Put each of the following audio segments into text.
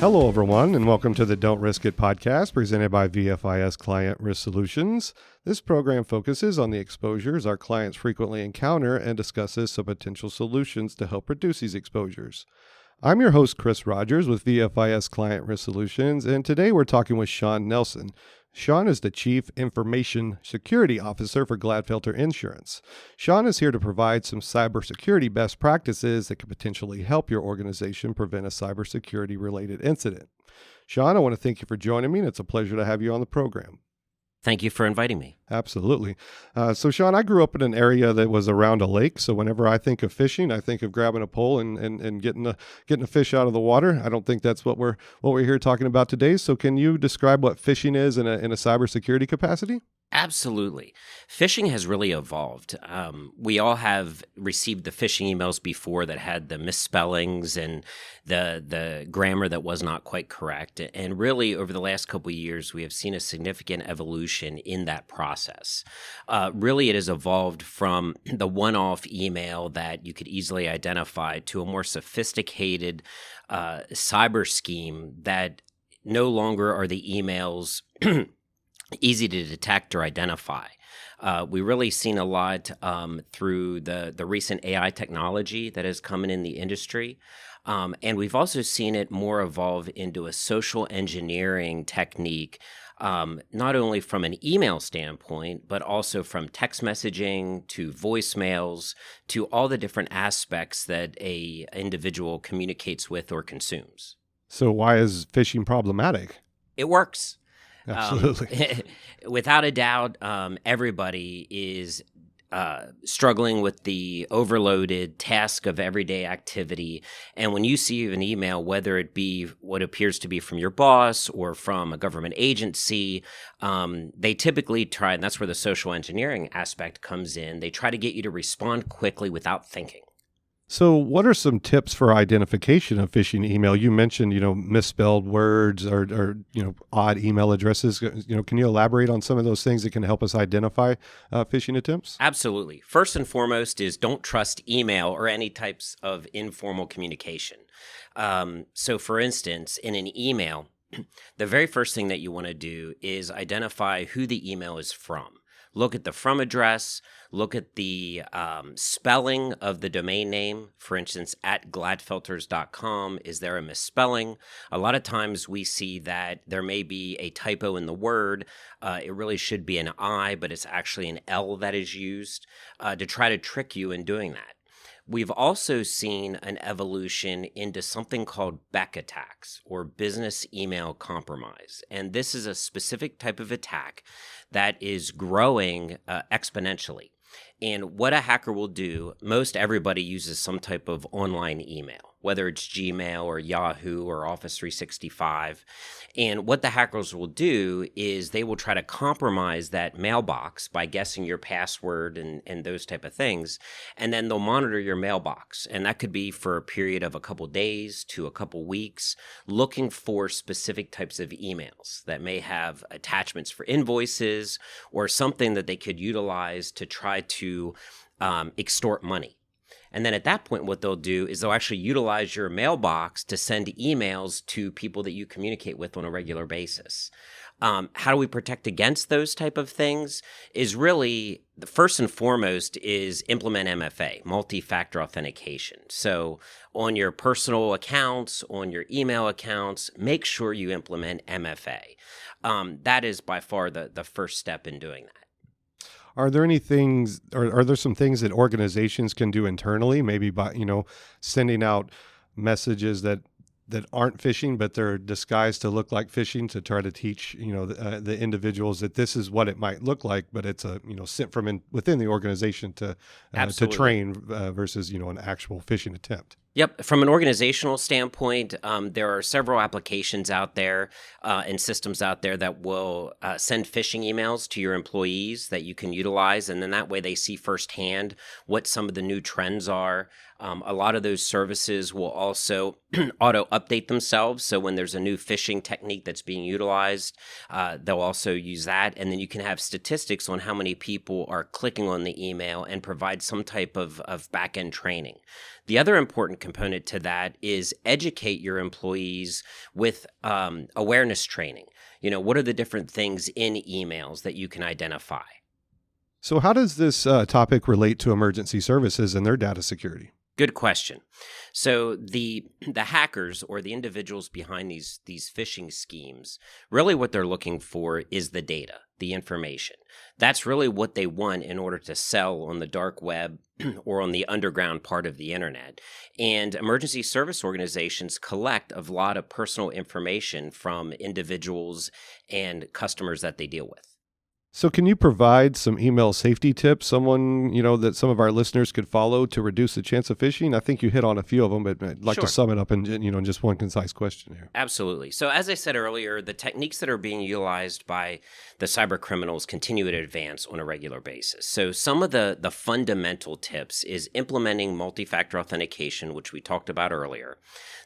Hello, everyone, and welcome to the Don't Risk It podcast presented by VFIS Client Risk Solutions. This program focuses on the exposures our clients frequently encounter and discusses some potential solutions to help reduce these exposures. I'm your host, Chris Rodgers with VFIS Client Risk Solutions, and today we're talking with Shawn Nelson. Shawn is the Chief Information Security Officer for Gladfelter Insurance. Shawn is here to provide some cybersecurity best practices that could potentially help your organization prevent a cybersecurity-related incident. Shawn, I want to thank you for joining me, and it's a pleasure to have you on the program. Thank you for inviting me. Absolutely. So, Shawn, I grew up in an area that was around a lake. So whenever I think of fishing, I think of grabbing a pole and getting a fish out of the water. I don't think that's what we're here talking about today. So can you describe what fishing is in a cybersecurity capacity? Absolutely. Phishing has really evolved. We all have received the phishing emails before that had the misspellings and the grammar that was not quite correct. And really, over the last couple of years, we have seen a significant evolution in that process. Really, it has evolved from the one-off email that you could easily identify to a more sophisticated cyber scheme that no longer are the emails easy to detect or identify. We've really seen a lot through the recent AI technology that has come in the industry. And we've also seen it more evolve into a social engineering technique, not only from an email standpoint, but also from text messaging to voicemails to all the different aspects that a individual communicates with or consumes. So why is phishing problematic? It works. Absolutely. Without a doubt, everybody is struggling with the overloaded task of everyday activity. And when you see an email, whether it be what appears to be from your boss or from a government agency, they typically try, and that's where the social engineering aspect comes in, they try to get you to respond quickly without thinking. So what are some tips for identification of phishing email? You mentioned, misspelled words or odd email addresses. Can you elaborate on some of those things that can help us identify phishing attempts? Absolutely. First and foremost is don't trust email or any types of informal communication. So for instance, in an email, the very first thing that you want to do is identify who the email is from. Look at the from address, look at the spelling of the domain name. For instance, at gladfelters.com, is there a misspelling? A lot of times we see that there may be a typo in the word. It really should be an I, but it's actually an L that is used to try to trick you in doing that. We've also seen an evolution into something called BEC attacks, or business email compromise. And this is a specific type of attack that is growing exponentially. And what a hacker will do, most everybody uses some type of online email, whether it's Gmail or Yahoo or Office 365. And what the hackers will do is they will try to compromise that mailbox by guessing your password and those type of things. And then they'll monitor your mailbox. And that could be for a period of a couple days to a couple weeks, looking for specific types of emails that may have attachments for invoices or something that they could utilize to try to extort money. And then at that point, what they'll do is they'll actually utilize your mailbox to send emails to people that you communicate with on a regular basis. How do we protect against those type of things? Is really the first and foremost is implement MFA, multi-factor authentication. So on your personal accounts, on your email accounts, make sure you implement MFA. That is by far the first step in doing that. Are there any things, or are there some things that organizations can do internally, maybe by, sending out messages that aren't phishing, but they're disguised to look like phishing to try to teach, the individuals that this is what it might look like, but it's sent from within the organization to train versus, an actual phishing attempt? Yep. From an organizational standpoint, there are several applications out there and systems out there that will send phishing emails to your employees that you can utilize. And then that way they see firsthand what some of the new trends are. A lot of those services will also auto-update themselves. So when there's a new phishing technique that's being utilized, they'll also use that. And then you can have statistics on how many people are clicking on the email and provide some type of back-end training. The other important component to that is educate your employees with awareness training. What are the different things in emails that you can identify? So how does this topic relate to emergency services and their data security? Good question. So the hackers or the individuals behind these phishing schemes, really what they're looking for is the data, the information. That's really what they want in order to sell on the dark web or on the underground part of the internet. And emergency service organizations collect a lot of personal information from individuals and customers that they deal with. So can you provide some email safety tips, that some of our listeners could follow to reduce the chance of phishing? I think you hit on a few of them, but I'd like Sure. to sum it up in just one concise question here. Absolutely. So as I said earlier, the techniques that are being utilized by the cyber criminals continue to advance on a regular basis. So some of the fundamental tips is implementing multi-factor authentication, which we talked about earlier.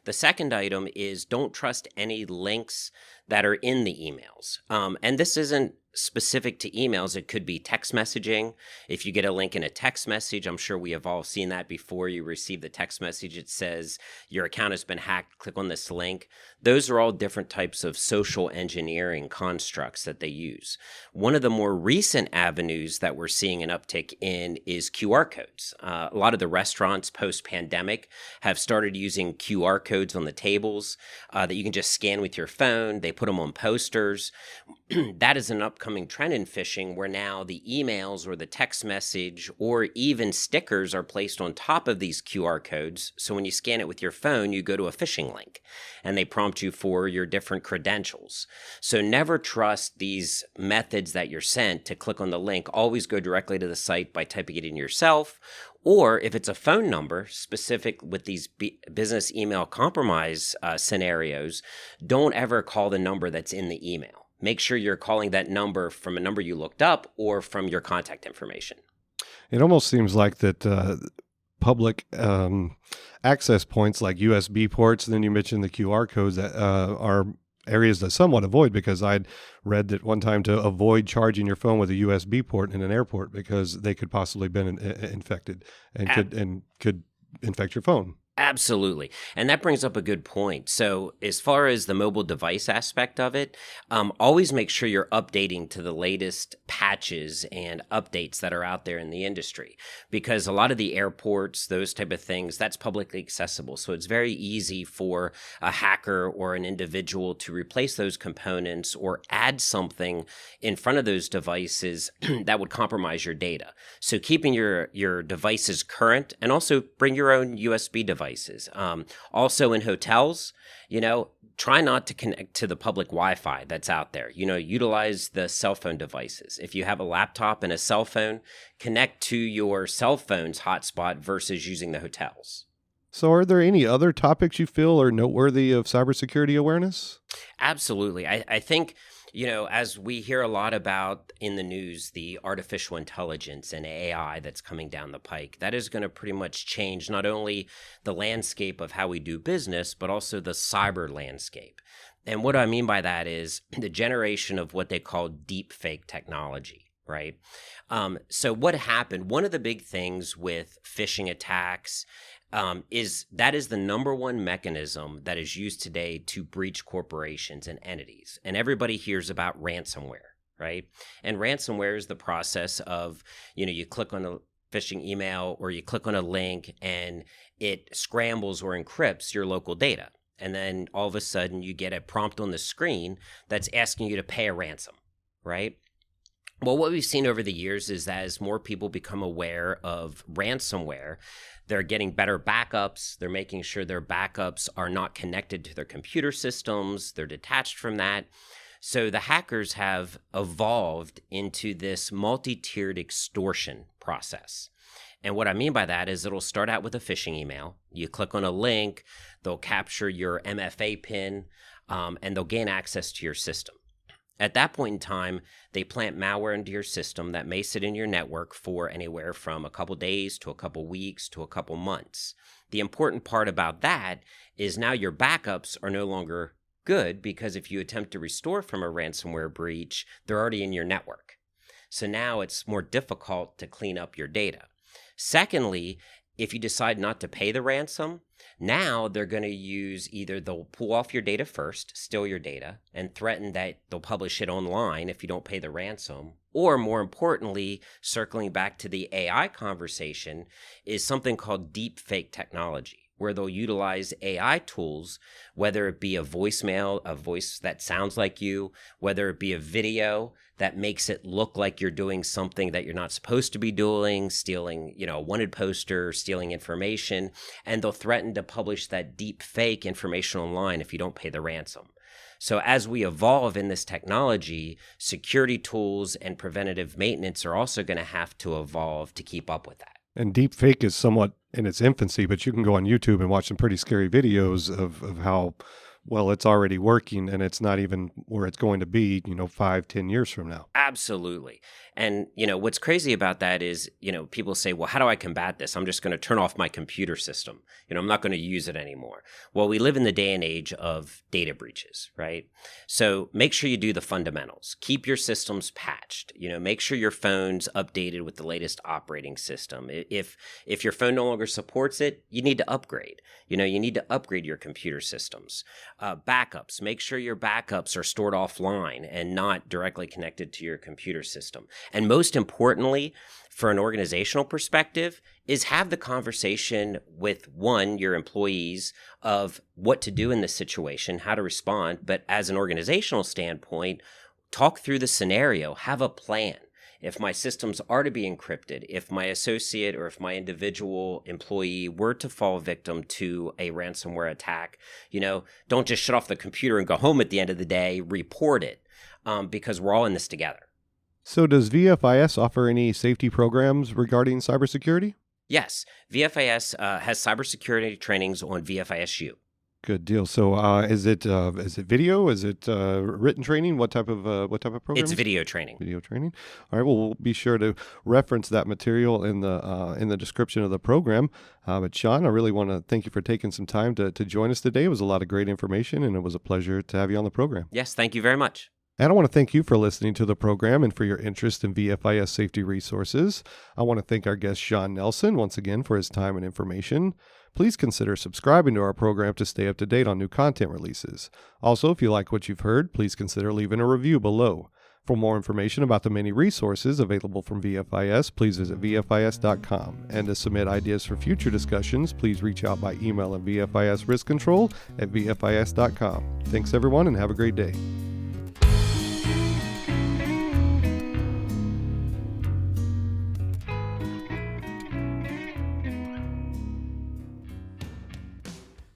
The second item is don't trust any links that are in the emails. And this isn't specific to emails. It could be text messaging. If you get a link in a text message, I'm sure we have all seen that before. You receive the text message. It says your account has been hacked. Click on this link. Those are all different types of social engineering constructs that they use. One of the more recent avenues that we're seeing an uptick in is QR codes. A lot of the restaurants post-pandemic have started using QR codes on the tables that you can just scan with your phone. They put them on posters. That is an upcoming trend in phishing where now the emails or the text message or even stickers are placed on top of these QR codes. So when you scan it with your phone, you go to a phishing link and they prompt you for your different credentials. So never trust these methods that you're sent to click on the link. Always go directly to the site by typing it in yourself. Or if it's a phone number specific with these business email compromise scenarios, don't ever call the number that's in the email. Make sure you're calling that number from a number you looked up or from your contact information. It almost seems like that public access points like USB ports, and then you mentioned the QR codes that are areas that somewhat avoid, because I'd read that one time to avoid charging your phone with a USB port in an airport because they could possibly been infected and could infect your phone. Absolutely. And that brings up a good point. So as far as the mobile device aspect of it, always make sure you're updating to the latest patches and updates that are out there in the industry, because a lot of the airports, those type of things, that's publicly accessible. So it's very easy for a hacker or an individual to replace those components or add something in front of those devices that would compromise your data. So keeping your devices current, and also bring your own USB device. Also in hotels, try not to connect to the public Wi-Fi that's out there. Utilize the cell phone devices. If you have a laptop and a cell phone, connect to your cell phone's hotspot versus using the hotels. So are there any other topics you feel are noteworthy of cybersecurity awareness? Absolutely. I think, as we hear a lot about in the news, the artificial intelligence and AI that's coming down the pike, that is going to pretty much change not only the landscape of how we do business, but also the cyber landscape. And what I mean by that is the generation of what they call deep fake technology. Right. So what happened? One of the big things with phishing attacks is the number one mechanism that is used today to breach corporations and entities. And everybody hears about ransomware, right? And ransomware is the process of, you click on a phishing email or you click on a link and it scrambles or encrypts your local data. And then all of a sudden you get a prompt on the screen that's asking you to pay a ransom, right? Well, what we've seen over the years is that as more people become aware of ransomware, they're getting better backups. They're making sure their backups are not connected to their computer systems. They're detached from that. So the hackers have evolved into this multi-tiered extortion process. And what I mean by that is it'll start out with a phishing email. You click on a link, they'll capture your MFA PIN, and they'll gain access to your system. At that point in time, they plant malware into your system that may sit in your network for anywhere from a couple days to a couple weeks to a couple months. The important part about that is now your backups are no longer good, because if you attempt to restore from a ransomware breach, they're already in your network. So now it's more difficult to clean up your data. Secondly, if you decide not to pay the ransom, now they're going to use either they'll pull off your data first, steal your data, and threaten that they'll publish it online if you don't pay the ransom. Or more importantly, circling back to the AI conversation, is something called deep fake technology, where they'll utilize AI tools, whether it be a voicemail, a voice that sounds like you, whether it be a video that makes it look like you're doing something that you're not supposed to be doing, stealing, a wanted poster, stealing information, and they'll threaten to publish that deep fake information online if you don't pay the ransom. So as we evolve in this technology, security tools and preventative maintenance are also going to have to evolve to keep up with that. And deep fake is somewhat in its infancy, but you can go on YouTube and watch some pretty scary videos of how well it's already working, and it's not even where it's going to be, 5-10 years from now. Absolutely. And, what's crazy about that is, people say, well, how do I combat this? I'm just going to turn off my computer system. I'm not going to use it anymore. Well, we live in the day and age of data breaches, right? So make sure you do the fundamentals. Keep your systems patched. Make sure your phone's updated with the latest operating system. If your phone no longer supports it, you need to upgrade. You need to upgrade your computer systems. Backups. Make sure your backups are stored offline and not directly connected to your computer system. And most importantly, for an organizational perspective, is have the conversation with, one, your employees of what to do in this situation, how to respond. But as an organizational standpoint, talk through the scenario, have a plan. If my systems are to be encrypted, if my associate or if my individual employee were to fall victim to a ransomware attack, don't just shut off the computer and go home at the end of the day, report it, because we're all in this together. So does VFIS offer any safety programs regarding cybersecurity? Yes, VFIS has cybersecurity trainings on VFISU. Good deal. So is it video? Is it written training? What type of program? It's video training. Video training. All right. Well, we'll be sure to reference that material in the description of the program. But Shawn, I really want to thank you for taking some time to join us today. It was a lot of great information, and it was a pleasure to have you on the program. Yes, thank you very much. And I want to thank you for listening to the program and for your interest in VFIS safety resources. I want to thank our guest, Shawn Nelson, once again for his time and information. Please consider subscribing to our program to stay up to date on new content releases. Also, if you like what you've heard, please consider leaving a review below. For more information about the many resources available from VFIS, please visit VFIS.com. And to submit ideas for future discussions, please reach out by email at VFISriskcontrol@VFIS.com. Thanks, everyone, and have a great day.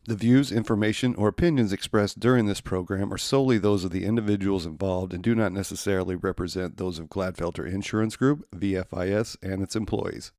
The views, information, or opinions expressed during this program are solely those of the individuals involved and do not necessarily represent those of Gladfelter Insurance Group, VFIS, and its employees.